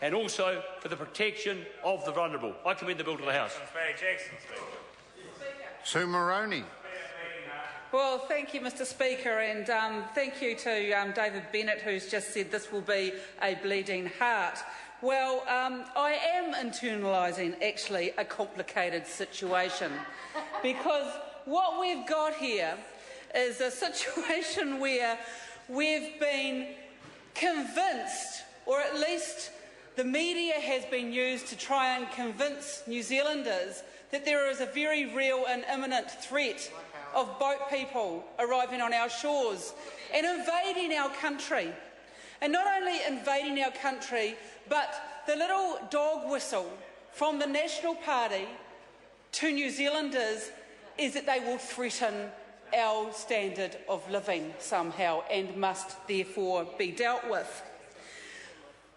and also for the protection of the vulnerable. I commend the bill to the House. Sue Moroney. Well, thank you, Mr Speaker, and thank you to David Bennett, who's just said this will be a bleeding heart. Well, I am internalising, actually, a complicated situation, because what we've got here is a situation where we've been convinced, or at least the media has been used to try and convince New Zealanders that there is a very real and imminent threat of boat people arriving on our shores and invading our country. And not only invading our country, but the little dog whistle from the National Party to New Zealanders is that they will threaten our standard of living somehow and must therefore be dealt with.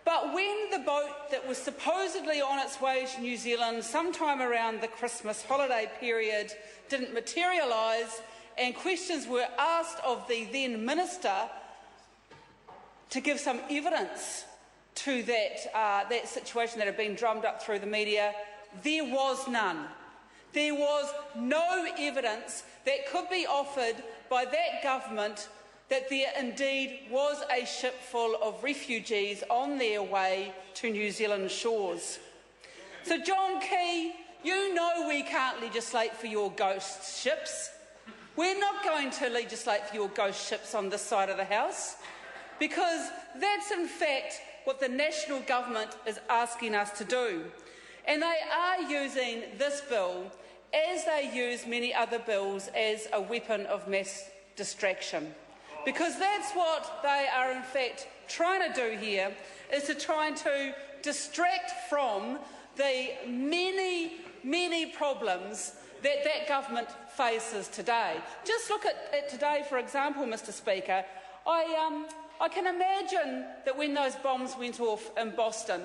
But when the boat that was supposedly on its way to New Zealand sometime around the Christmas holiday period didn't materialise, and questions were asked of the then Minister to give some evidence to that situation that had been drummed up through the media, there was none. There was no evidence that could be offered by that government that there indeed was a ship full of refugees on their way to New Zealand shores. So, John Key, you know we can't legislate for your ghost ships. We're not going to legislate for your ghost ships on this side of the House, because that's in fact what the national government is asking us to do. And they are using this bill, as they use many other bills, as a weapon of mass distraction. Because that's what they are in fact trying to do here, is to try to distract from the many problems that that government faces today. Just look at today, for example, Mr Speaker. I can imagine that when those bombs went off in Boston,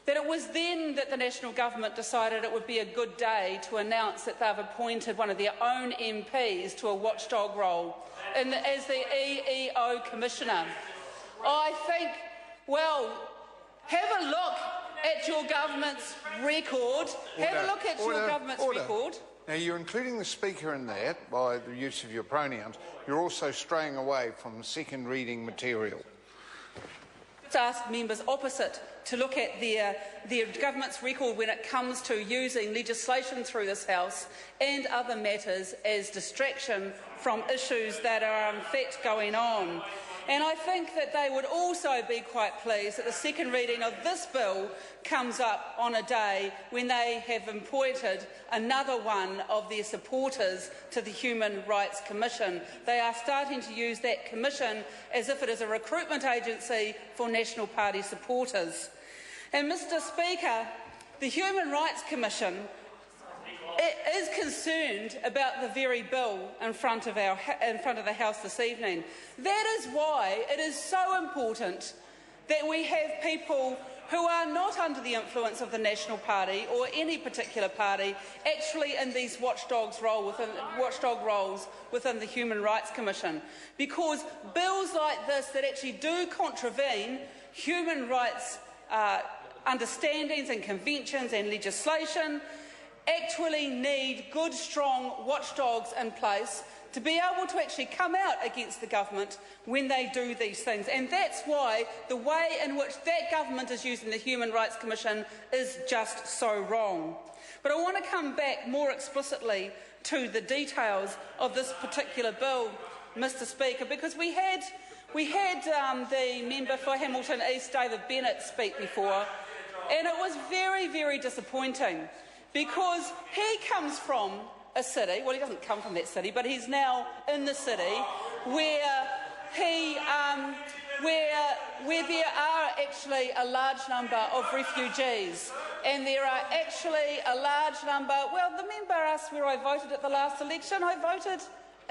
that it was then that the national government decided it would be a good day to announce that they've appointed one of their own MPs to a watchdog role as the EEO Commissioner. I think, well, have a look at your government's record. Have a look at your government's record. Now, you're including the Speaker in that by the use of your pronouns. You're also straying away from the second reading material. Let's ask members opposite to look at their government's record when it comes to using legislation through this House and other matters as distraction from issues that are in fact going on. And I think that they would also be quite pleased that the second reading of this bill comes up on a day when they have appointed another one of their supporters to the Human Rights Commission. They are starting to use that commission as if it is a recruitment agency for National Party supporters. And, Mr Speaker, the Human Rights Commission is concerned about the very bill in front of the House this evening. That is why it is so important that we have people who are not under the influence of the National Party or any particular party actually in these watchdog roles within the Human Rights Commission. Because bills like this that actually do contravene human rights understandings and conventions and legislation actually need good, strong watchdogs in place to be able to actually come out against the government when they do these things. And that's why the way in which that government is using the Human Rights Commission is just so wrong. But I want to come back more explicitly to the details of this particular bill, Mr Speaker, because we had the member for Hamilton East, David Bennett, speak before, and it was very, very disappointing, because he comes from a city, well, he doesn't come from that city, but he's now in the city where there are actually a large number of refugees, and there are actually a large number. Well, the member asked where I voted at the last election. I voted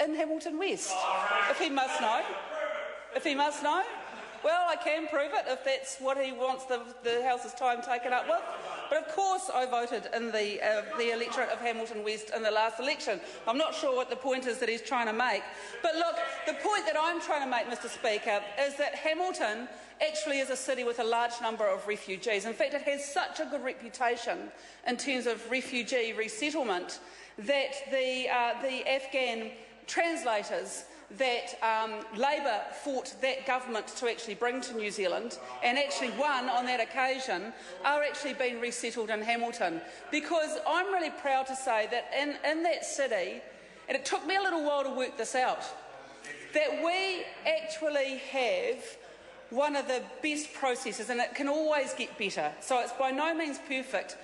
in Hamilton West. If he must know. Well, I can prove it if that's what he wants the House's time taken up with. But of course I voted in the electorate of Hamilton West in the last election. I'm not sure what the point is that he's trying to make. But look, the point that I'm trying to make, Mr Speaker, is that Hamilton actually is a city with a large number of refugees. In fact, it has such a good reputation in terms of refugee resettlement that the Afghan translators that Labor fought that government to actually bring to New Zealand, and actually won on that occasion, are actually being resettled in Hamilton. Because I'm really proud to say that in that city, and it took me a little while to work this out, that we actually have one of the best processes, and it can always get better, so it's by no means perfect.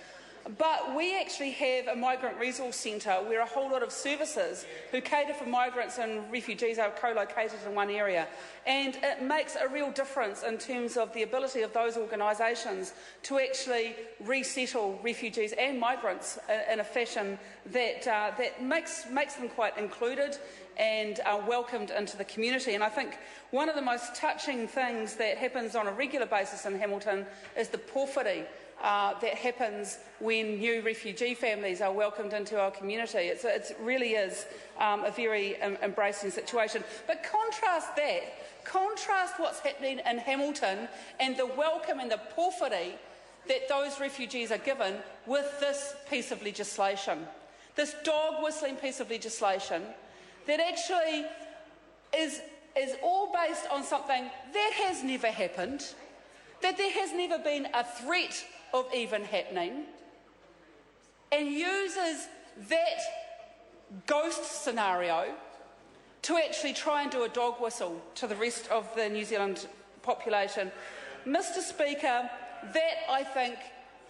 But we actually have a migrant resource centre where a whole lot of services who cater for migrants and refugees are co-located in one area. And it makes a real difference in terms of the ability of those organisations to actually resettle refugees and migrants in a fashion that makes them quite included and are welcomed into the community. And I think one of the most touching things that happens on a regular basis in Hamilton is the porphyry that happens when new refugee families are welcomed into our community. It really is a very embracing situation. But contrast what's happening in Hamilton and the welcome and the porphyry that those refugees are given with this piece of legislation, this dog-whistling piece of legislation that actually is all based on something that has never happened, that there has never been a threat of even happening, and uses that ghost scenario to actually try and do a dog whistle to the rest of the New Zealand population. Mr Speaker, that I think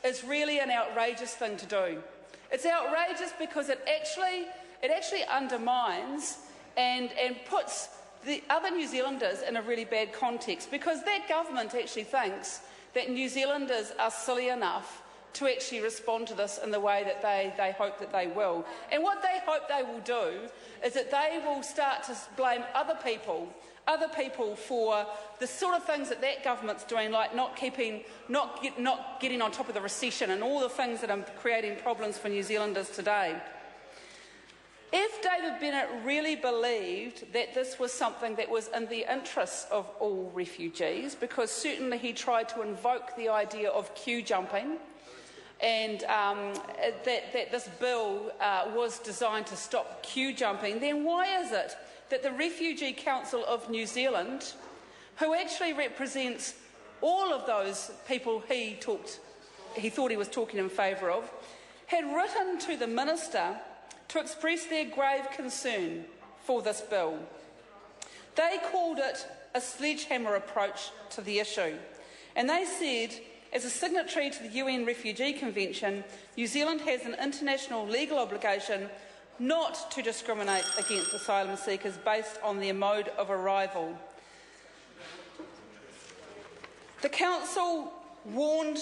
is really an outrageous thing to do. It's outrageous because it actually undermines and puts the other New Zealanders in a really bad context, because that government actually thinks that New Zealanders are silly enough to actually respond to this in the way that they hope that they will. And what they hope they will do is that they will start to blame other people for the sort of things that government's doing, like not getting on top of the recession and all the things that are creating problems for New Zealanders today. If David Bennett really believed that this was something that was in the interests of all refugees, because certainly he tried to invoke the idea of queue jumping, and that this bill was designed to stop queue jumping, then why is it that the Refugee Council of New Zealand, who actually represents all of those people he thought he was talking in favour of, had written to the Minister to express their grave concern for this bill? They called it a sledgehammer approach to the issue, and they said, as a signatory to the UN Refugee Convention, New Zealand has an international legal obligation not to discriminate against asylum seekers based on their mode of arrival. The Council warned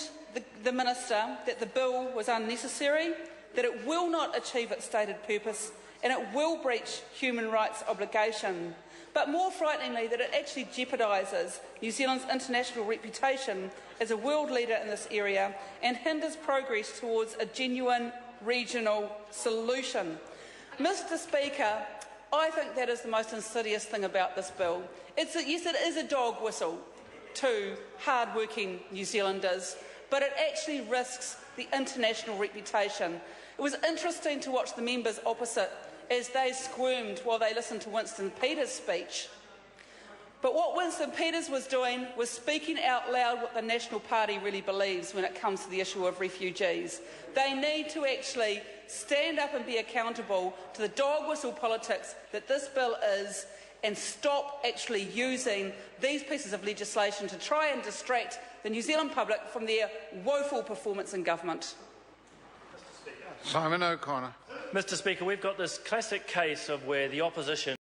the Minister that the bill was unnecessary, that it will not achieve its stated purpose, and it will breach human rights obligation. But more frighteningly, that it actually jeopardises New Zealand's international reputation as a world leader in this area and hinders progress towards a genuine regional solution. Mr Speaker, I think that is the most insidious thing about this bill. Yes, it is a dog whistle to hard-working New Zealanders, but it actually risks the international reputation. It was interesting to watch the members opposite as they squirmed while they listened to Winston Peters' speech. But what Winston Peters was doing was speaking out loud what the National Party really believes when it comes to the issue of refugees. They need to actually stand up and be accountable to the dog whistle politics that this bill is, and stop actually using these pieces of legislation to try and distract the New Zealand public from their woeful performance in government. Simon O'Connor. Mr Speaker, we've got this classic case of where the opposition